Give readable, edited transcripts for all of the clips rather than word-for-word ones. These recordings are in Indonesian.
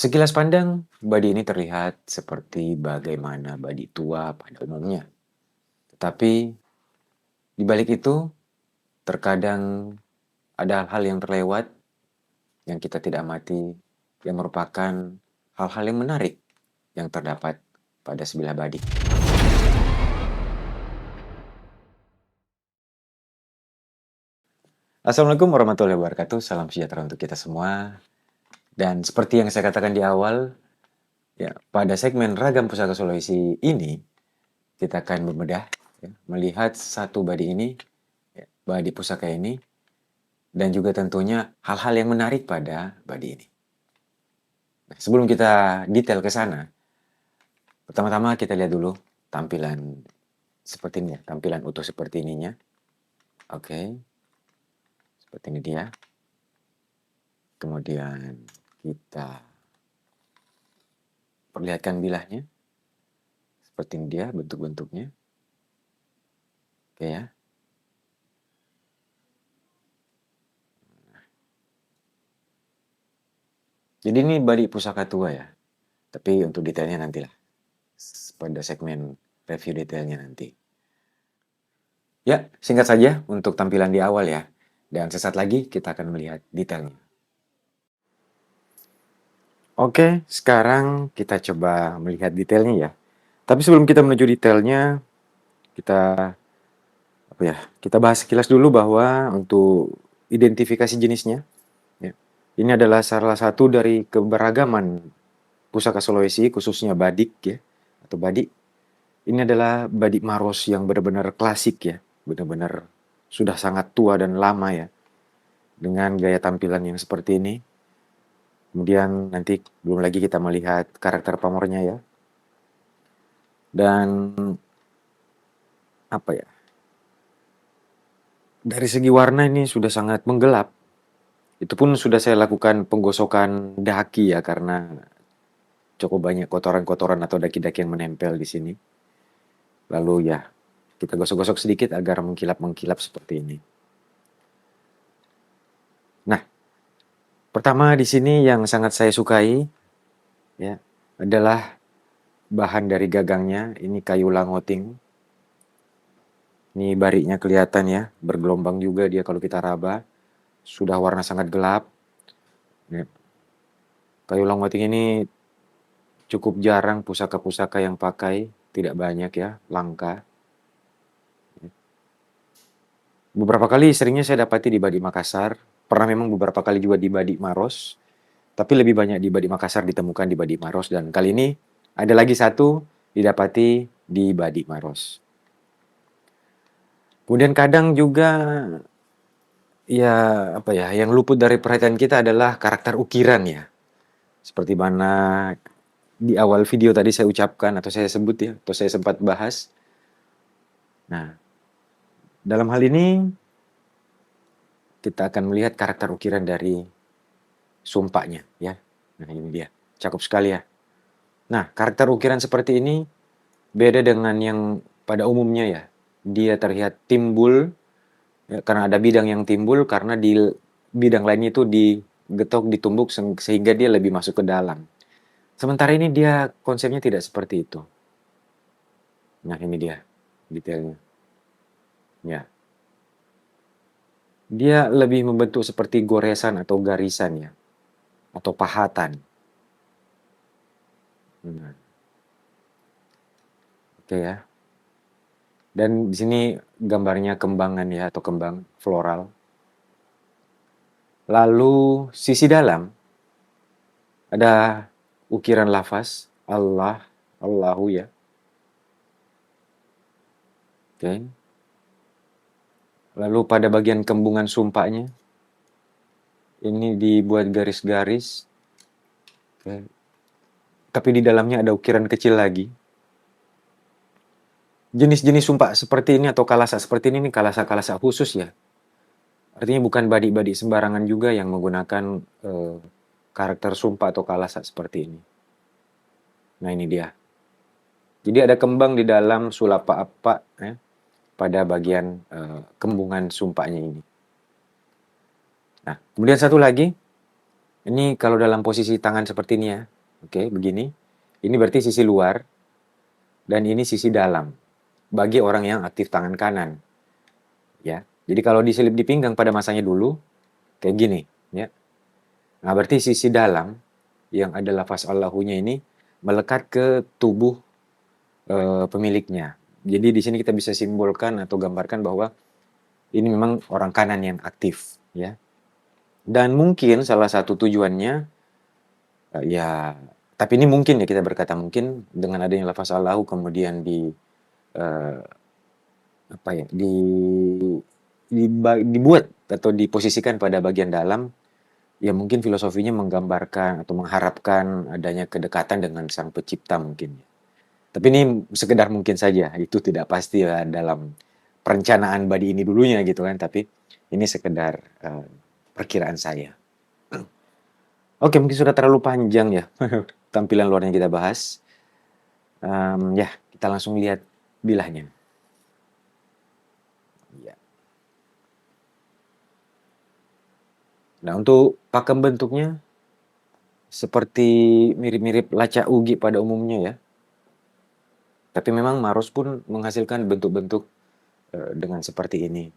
Sekilas pandang, badi ini terlihat seperti bagaimana badi tua pada umumnya. Tetapi di balik itu, terkadang ada hal-hal yang terlewat yang kita tidak amati, yang merupakan hal-hal yang menarik yang terdapat pada sebilah badi. Assalamualaikum warahmatullahi wabarakatuh. Salam sejahtera untuk kita semua. Dan seperti yang saya katakan di awal, ya, pada segmen Ragam Pusaka Sulawesi ini, kita akan membedah, ya, melihat satu badi ini, ya, badi pusaka ini, dan juga tentunya hal-hal yang menarik pada badi ini. Nah, sebelum kita detail ke sana, pertama-tama kita lihat dulu tampilan seperti ini ya, tampilan utuh seperti ininya. Oke, seperti ini dia. Kemudian kita perlihatkan bilahnya. Seperti ini dia bentuk-bentuknya. Oke ya. Jadi ini badi pusaka tua ya. Tapi untuk detailnya nantilah. Pada segmen review detailnya nanti. Ya, singkat saja untuk tampilan di awal ya. Dan sesaat lagi kita akan melihat detailnya. Oke, sekarang kita coba melihat detailnya ya. Tapi sebelum kita menuju detailnya, kita kita bahas sekilas dulu bahwa untuk identifikasi jenisnya, ya, ini adalah salah satu dari keberagaman pusaka Sulawesi, khususnya badik ya, atau badik. Ini adalah badik Maros yang benar-benar klasik ya, benar-benar sudah sangat tua dan lama ya, dengan gaya tampilan yang seperti ini. Kemudian nanti belum lagi kita melihat karakter pamornya ya. Dan apa ya? Dari segi warna ini sudah sangat menggelap. Itu pun sudah saya lakukan penggosokan daki ya karena cukup banyak kotoran-kotoran atau daki-daki yang menempel di sini. Lalu ya, kita gosok-gosok sedikit agar mengkilap-mengkilap seperti ini. Nah, pertama di sini yang sangat saya sukai ya adalah bahan dari gagangnya. Ini kayu langoting. Ini bariknya kelihatan ya, bergelombang juga dia kalau kita raba. Sudah warna sangat gelap. Ya. Kayu langoting ini cukup jarang pusaka-pusaka yang pakai, tidak banyak ya, langka. Beberapa kali seringnya saya dapati di Badik Makassar, pernah memang beberapa kali juga di Badik Maros, tapi lebih banyak di Badik Makassar ditemukan di Badik Maros, dan kali ini ada lagi satu didapati di Badik Maros. Kemudian kadang juga ya yang luput dari perhatian kita adalah karakter ukiran ya. Seperti mana di awal video tadi saya ucapkan atau saya sebut ya, atau saya sempat bahas. Nah, dalam hal ini kita akan melihat karakter ukiran dari sumpahnya ya. Nah, ini dia. Cakep sekali ya. Nah, karakter ukiran seperti ini beda dengan yang pada umumnya ya. Dia terlihat timbul ya, karena ada bidang yang timbul karena di bidang lainnya itu digetok, ditumbuk sehingga dia lebih masuk ke dalam. Sementara ini dia konsepnya tidak seperti itu. Nah, ini dia detailnya. Ya. Dia lebih membentuk seperti goresan atau garisan ya, atau pahatan. Nah, oke ya. Dan di sini gambarnya kembangan ya, atau kembang floral. Lalu sisi dalam ada ukiran lafaz Allah, Allahu ya. Oke. Lalu pada bagian kembungan sumpahnya ini dibuat garis-garis. Oke. Tapi di dalamnya ada ukiran kecil lagi. Jenis-jenis sumpah seperti ini atau kalasa seperti ini kalasa-kalasa khusus ya. Artinya bukan badik-badik sembarangan juga yang menggunakan karakter sumpah atau kalasa seperti ini. Nah, ini dia. Jadi ada kembang di dalam sulapa apa ya, pada bagian kembungan sumpahnya ini. Nah, kemudian satu lagi, Ini kalau dalam posisi tangan seperti ini ya, oke, begini. Ini berarti sisi luar dan ini sisi dalam bagi orang yang aktif tangan kanan, ya. Jadi kalau diselip di pinggang pada masanya dulu kayak gini, ya. Nah, berarti sisi dalam yang ada lafaz Allahunya ini melekat ke tubuh pemiliknya. Jadi di sini kita bisa simbolkan atau gambarkan bahwa ini memang orang kanan yang aktif, ya. Dan mungkin salah satu tujuannya, ya, tapi ini mungkin ya kita berkata mungkin dengan adanya lafaz Allahu kemudian eee, apa ya, dibuat atau diposisikan pada bagian dalam, ya mungkin filosofinya menggambarkan atau mengharapkan adanya kedekatan dengan Sang Pencipta mungkin. Tapi ini sekedar mungkin saja, itu tidak pasti ya dalam perencanaan badi ini dulunya gitu kan, tapi ini sekedar, perkiraan saya. Oke, mungkin sudah terlalu panjang ya tampilan luarnya kita bahas. Ya, kita langsung lihat bilahnya. Ya. Nah, untuk pakem bentuknya seperti mirip-mirip laca ugi pada umumnya ya. Tapi memang Maros pun menghasilkan bentuk-bentuk, dengan seperti ini.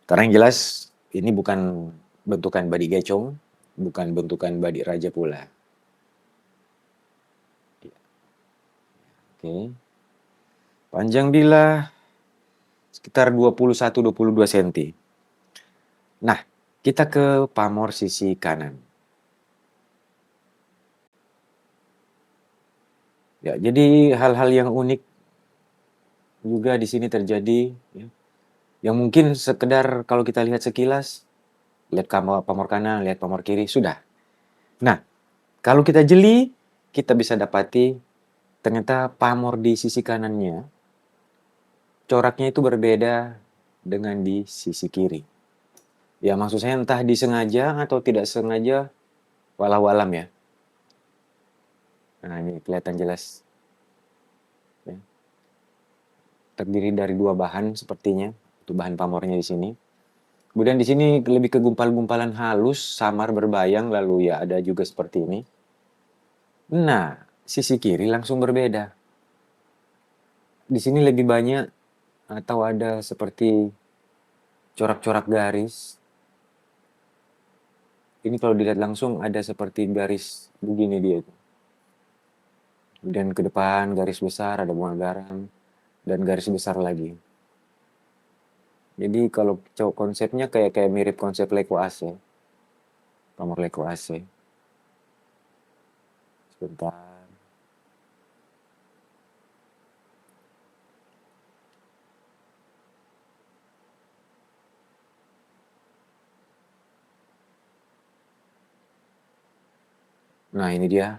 Karena yang jelas ini bukan bentukan badi gecong, bukan bentukan badi raja pula. Ya, oke. Panjang bilah sekitar 21-22 senti. Nah, kita ke pamor sisi kanan. Ya, jadi hal-hal yang unik juga di sini terjadi, ya, yang mungkin sekedar kalau kita lihat sekilas, lihat pamor kanan, lihat pamor kiri, sudah. Nah, kalau kita jeli, kita bisa dapati ternyata pamor di sisi kanannya, coraknya itu berbeda dengan di sisi kiri. Ya, maksud saya entah disengaja atau tidak sengaja, walau alam ya. Nah, ini kelihatan jelas. Ya. Terdiri dari dua bahan sepertinya, itu bahan pamornya di sini. Kemudian di sini lebih ke gumpal-gumpalan halus, samar berbayang, lalu ya ada juga seperti ini. Nah, sisi kiri langsung berbeda. Di sini lebih banyak atau ada seperti corak-corak garis. Ini kalau dilihat langsung ada seperti garis begini dia itu. Kemudian ke depan garis besar, ada bunga garam, dan garis besar lagi. Jadi kalau konsepnya kayak kayak mirip konsep Leko AC, pamor Leko AC. Sebentar. Nah, ini dia.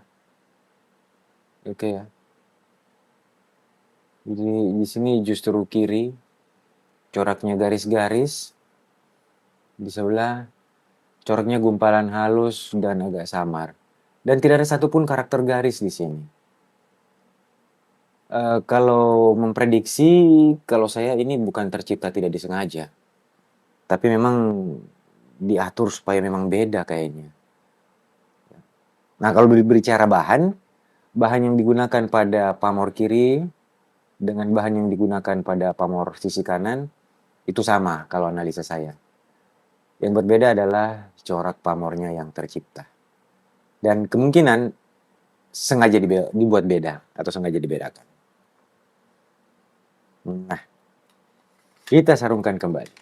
Oke ya. Jadi di sini justru kiri coraknya garis-garis, di sebelah coraknya gumpalan halus dan agak samar. Dan tidak ada satupun karakter garis di sini. Kalau memprediksi, kalau saya ini bukan tercipta tidak disengaja, tapi memang diatur supaya memang beda kayaknya. Nah, kalau berbicara bahan, bahan yang digunakan pada pamor kiri dengan bahan yang digunakan pada pamor sisi kanan itu sama kalau analisa saya. Yang berbeda adalah corak pamornya yang tercipta. Dan kemungkinan sengaja dibuat beda atau sengaja dibedakan. Nah, kita sarungkan kembali.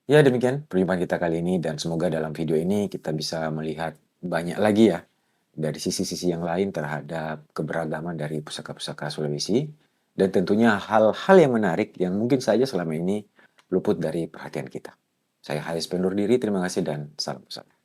Ya, demikian perjumpaan kita kali ini dan semoga dalam video ini kita bisa melihat banyak lagi ya dari sisi-sisi yang lain terhadap keberagaman dari pusaka-pusaka Sulawesi dan tentunya hal-hal yang menarik yang mungkin saja selama ini luput dari perhatian kita. Saya Hayes pendur diri, terima kasih dan salam pusaka.